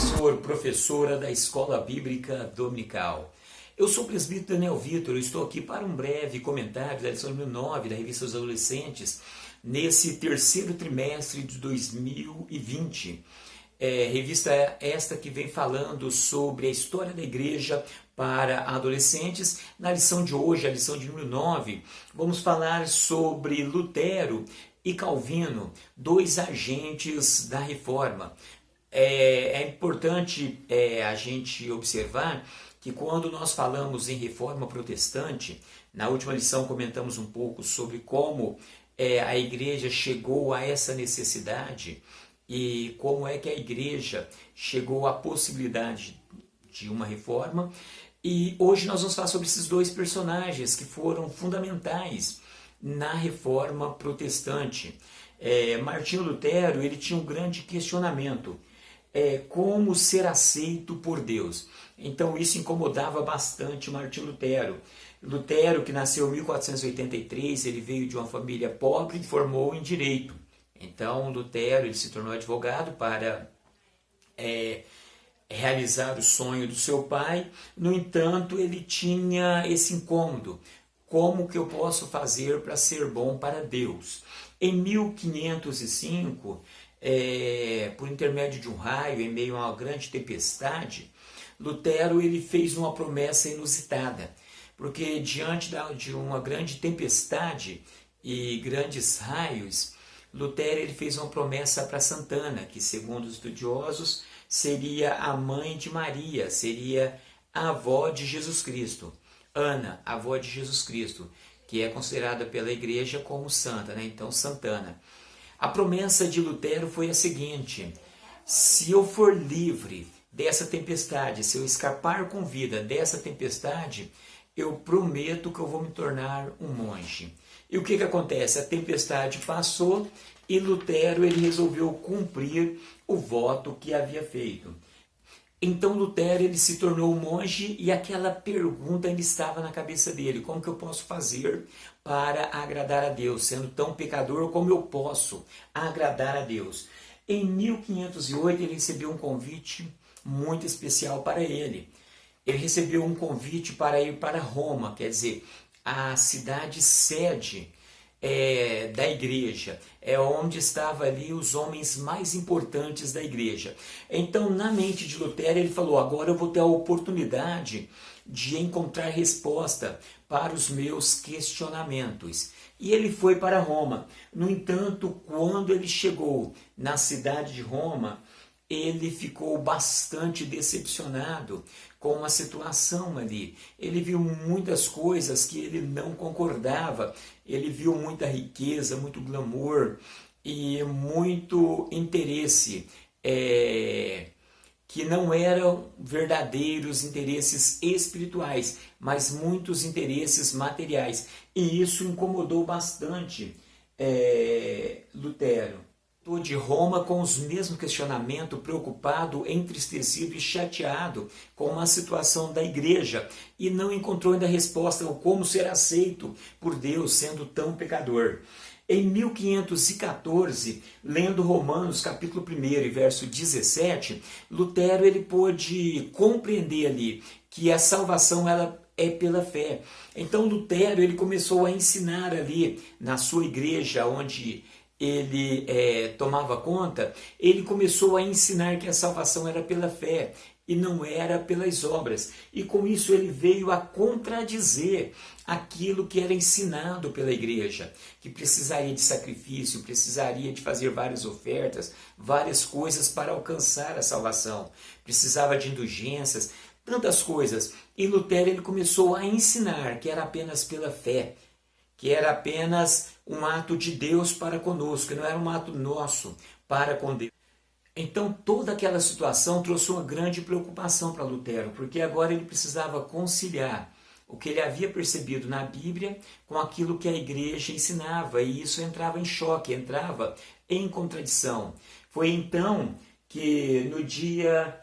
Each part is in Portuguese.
professor, professora da Escola Bíblica Dominical. Eu sou o presbítero Daniel Vitor, eu estou aqui para um breve comentário da lição número 9 da Revista dos Adolescentes, nesse terceiro trimestre de 2020. Revista esta que vem falando sobre a história da igreja para adolescentes. Na lição de hoje, a lição de número 9, vamos falar sobre Lutero e Calvino, dois agentes da reforma. É importante a gente observar que quando nós falamos em reforma protestante, na última lição comentamos um pouco sobre como a igreja chegou a essa necessidade e como é que a igreja chegou à possibilidade de uma reforma. E hoje nós vamos falar sobre esses dois personagens que foram fundamentais na reforma protestante. Martinho Lutero, ele tinha um grande questionamento. Como ser aceito por Deus. Então isso incomodava bastante Martinho Lutero. Lutero, que nasceu em 1483, ele veio de uma família pobre e formou em direito. Então Lutero ele se tornou advogado para realizar o sonho do seu pai. No entanto, ele tinha esse incômodo. Como que eu posso fazer para ser bom para Deus? Em 1505, por intermédio de um raio, em meio a uma grande tempestade, Lutero ele fez uma promessa inusitada, porque diante de uma grande tempestade e grandes raios, Lutero ele fez uma promessa para Santana, que segundo os estudiosos seria a mãe de Maria, seria a avó de Jesus Cristo. Ana, a avó de Jesus Cristo, que é considerada pela igreja como santa, né? Então Santana. A promessa de Lutero foi a seguinte: se eu for livre dessa tempestade, se eu escapar com vida dessa tempestade, eu prometo que eu vou me tornar um monge. E o que acontece? A tempestade passou e Lutero ele resolveu cumprir o voto que havia feito. Então Lutero ele se tornou um monge e aquela pergunta ainda estava na cabeça dele: como que eu posso fazer para agradar a Deus? Sendo tão pecador, como eu posso agradar a Deus? Em 1508 ele recebeu um convite muito especial para ele. Ele recebeu um convite para ir para Roma, quer dizer, a cidade sede da igreja, onde estavam ali os homens mais importantes da igreja. Então, na mente de Lutero, ele falou: agora eu vou ter a oportunidade de encontrar resposta para os meus questionamentos. E ele foi para Roma. No entanto, quando ele chegou na cidade de Roma, ele ficou bastante decepcionado com a situação ali. Ele viu muitas coisas que ele não concordava. Ele viu muita riqueza, muito glamour e muito interesse que não eram verdadeiros interesses espirituais, mas muitos interesses materiais. E isso incomodou bastante Lutero. De Roma com os mesmos questionamentos, preocupado, entristecido e chateado com a situação da igreja e não encontrou ainda resposta ao como ser aceito por Deus sendo tão pecador. Em 1514, lendo Romanos capítulo 1 e verso 17, Lutero ele pôde compreender ali que a salvação ela é pela fé. Então Lutero ele começou a ensinar ali na sua igreja onde ele tomava conta, ele começou a ensinar que a salvação era pela fé e não era pelas obras. E com isso ele veio a contradizer aquilo que era ensinado pela igreja, que precisaria de sacrifício, precisaria de fazer várias ofertas, várias coisas para alcançar a salvação. Precisava de indulgências, tantas coisas. E Lutero ele começou a ensinar que era apenas pela fé, que era apenas um ato de Deus para conosco, que não era um ato nosso para com Deus. Então toda aquela situação trouxe uma grande preocupação para Lutero, porque agora ele precisava conciliar o que ele havia percebido na Bíblia com aquilo que a igreja ensinava, e isso entrava em choque, entrava em contradição. Foi então que no dia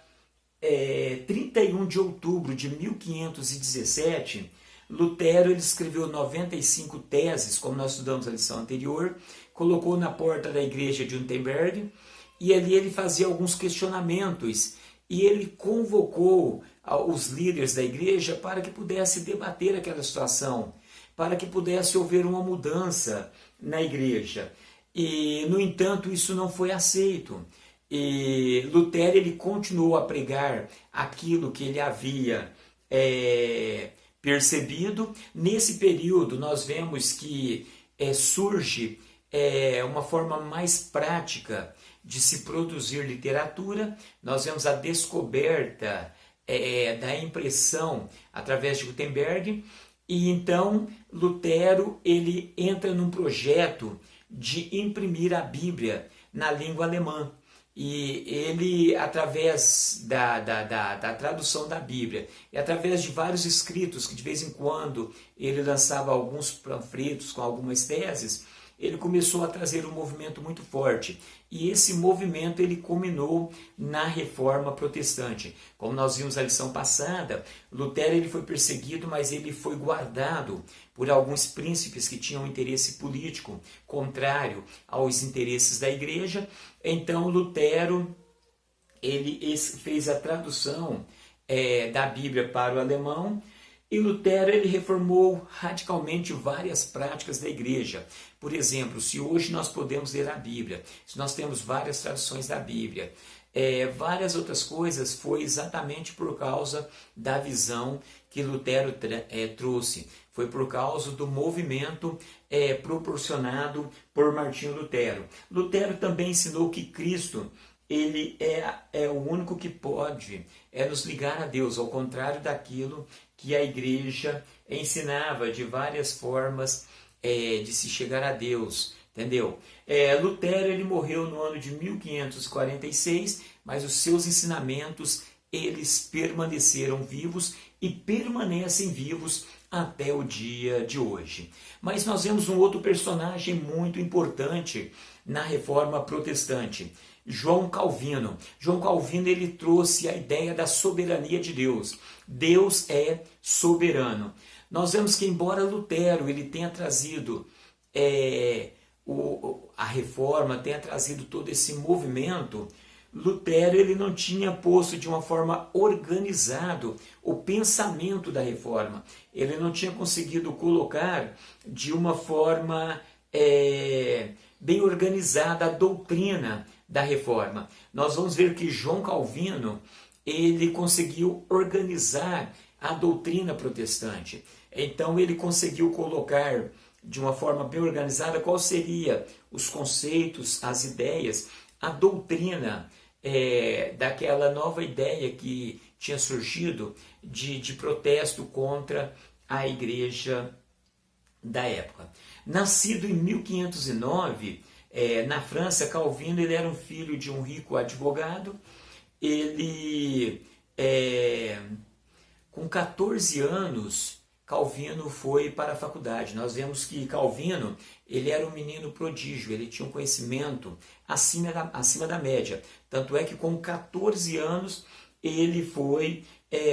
31 de outubro de 1517, Lutero ele escreveu 95 teses, como nós estudamos na lição anterior, colocou na porta da igreja de Wittenberg, e ali ele fazia alguns questionamentos e ele convocou os líderes da igreja para que pudesse debater aquela situação, para que pudesse haver uma mudança na igreja. E, no entanto, isso não foi aceito. E Lutero ele continuou a pregar aquilo que ele havia percebido. Nesse período, nós vemos que surge uma forma mais prática de se produzir literatura. Nós vemos a descoberta da impressão através de Gutenberg, e então Lutero ele entra num projeto de imprimir a Bíblia na língua alemã. E ele, através da tradução da Bíblia e através de vários escritos, que de vez em quando ele lançava alguns panfletos com algumas teses, ele começou a trazer um movimento muito forte. E esse movimento ele culminou na Reforma Protestante. Como nós vimos na lição passada, Lutero ele foi perseguido, mas ele foi guardado por alguns príncipes que tinham interesse político contrário aos interesses da igreja. Então Lutero ele fez a tradução da Bíblia para o alemão. E Lutero ele reformou radicalmente várias práticas da igreja. Por exemplo, se hoje nós podemos ler a Bíblia, se nós temos várias traduções da Bíblia, várias outras coisas, foi exatamente por causa da visão que Lutero trouxe. Foi por causa do movimento proporcionado por Martinho Lutero. Lutero também ensinou que Cristo ele é o único que pode nos ligar a Deus, ao contrário daquilo que a igreja ensinava de várias formas de se chegar a Deus, entendeu? Lutero ele morreu no ano de 1546, mas os seus ensinamentos eles permaneceram vivos e permanecem vivos até o dia de hoje. Mas nós vemos um outro personagem muito importante na Reforma Protestante, João Calvino. João Calvino ele trouxe a ideia da soberania de Deus. Deus é soberano. Nós vemos que embora Lutero ele tenha trazido a reforma, tenha trazido todo esse movimento, Lutero ele não tinha posto de uma forma organizado o pensamento da reforma. Ele não tinha conseguido colocar de uma forma bem organizada a doutrina da reforma. Nós vamos ver que João Calvino ele conseguiu organizar a doutrina protestante. Então ele conseguiu colocar de uma forma bem organizada qual seria os conceitos, as ideias, a doutrina daquela nova ideia que tinha surgido de protesto contra a igreja da época. Nascido em 1509, na França, Calvino ele era um filho de um rico advogado. Ele, com 14 anos, Calvino foi para a faculdade. Nós vemos que Calvino ele era um menino prodígio, ele tinha um conhecimento acima da média. Tanto é que com 14 anos ele foi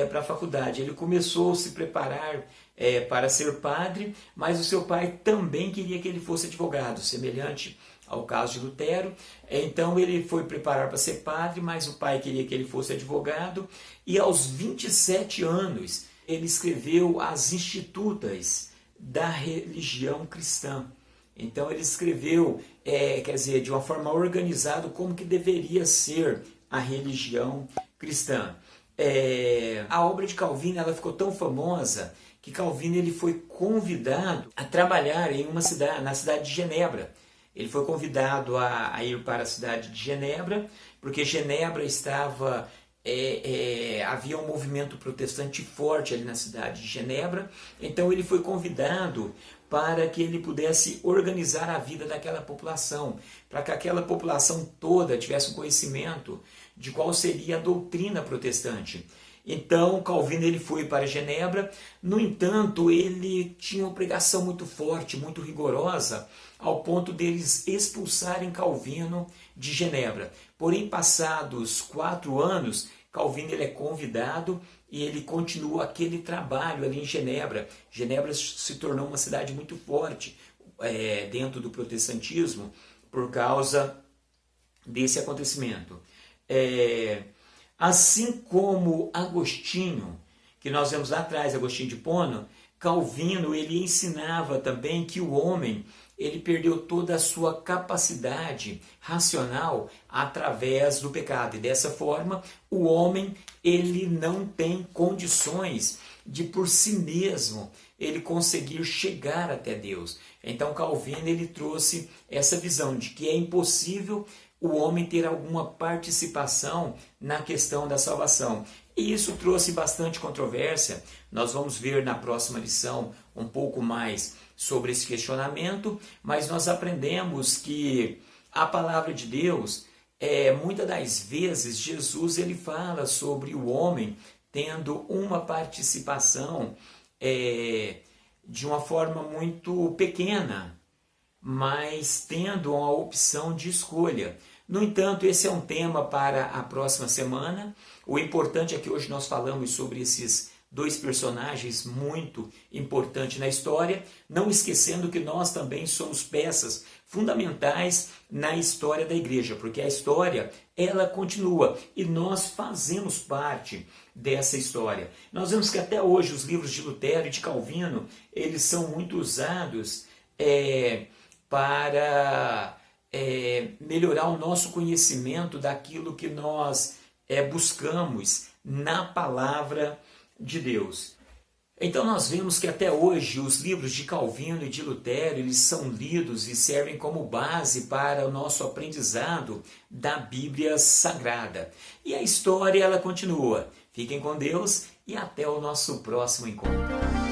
para a faculdade. Ele começou a se preparar para ser padre, mas o seu pai também queria que ele fosse advogado, semelhante ao caso de Lutero. Então ele foi preparar para ser padre, mas o pai queria que ele fosse advogado, e aos 27 anos ele escreveu as Institutas da religião cristã. Então ele escreveu, de uma forma organizada, como que deveria ser a religião cristã. A obra de Calvino ela ficou tão famosa que Calvino ele foi convidado a trabalhar em na cidade de Genebra. Ele foi convidado a ir para a cidade de Genebra, porque Genebra estava... havia um movimento protestante forte ali na cidade de Genebra. Então ele foi convidado para que ele pudesse organizar a vida daquela população, para que aquela população toda tivesse um conhecimento de qual seria a doutrina protestante. Então Calvino ele foi para Genebra. No entanto, ele tinha uma pregação muito forte, muito rigorosa, ao ponto deles expulsarem Calvino de Genebra. Porém, passados 4 anos, Calvino ele é convidado e ele continua aquele trabalho ali em Genebra. Genebra se tornou uma cidade muito forte dentro do protestantismo por causa desse acontecimento. Assim como Agostinho, que nós vemos lá atrás, Agostinho de Hipona, Calvino ele ensinava também que o homem ele perdeu toda a sua capacidade racional através do pecado. E dessa forma, o homem ele não tem condições de por si mesmo ele conseguir chegar até Deus. Então Calvino ele trouxe essa visão de que é impossível o homem ter alguma participação na questão da salvação. E isso trouxe bastante controvérsia. Nós vamos ver na próxima lição um pouco mais sobre esse questionamento, mas nós aprendemos que a palavra de Deus, muitas das vezes, Jesus ele fala sobre o homem tendo uma participação de uma forma muito pequena, mas tendo uma opção de escolha. No entanto, esse é um tema para a próxima semana. O importante é que hoje nós falamos sobre esses dois personagens muito importantes na história, não esquecendo que nós também somos peças fundamentais na história da igreja, porque a história ela continua e nós fazemos parte dessa história. Nós vemos que até hoje os livros de Lutero e de Calvino, eles são muito usados para melhorar o nosso conhecimento daquilo que nós buscamos na palavra de Deus. Então nós vemos que até hoje os livros de Calvino e de Lutero eles são lidos e servem como base para o nosso aprendizado da Bíblia Sagrada. E a história ela continua. Fiquem com Deus e até o nosso próximo encontro.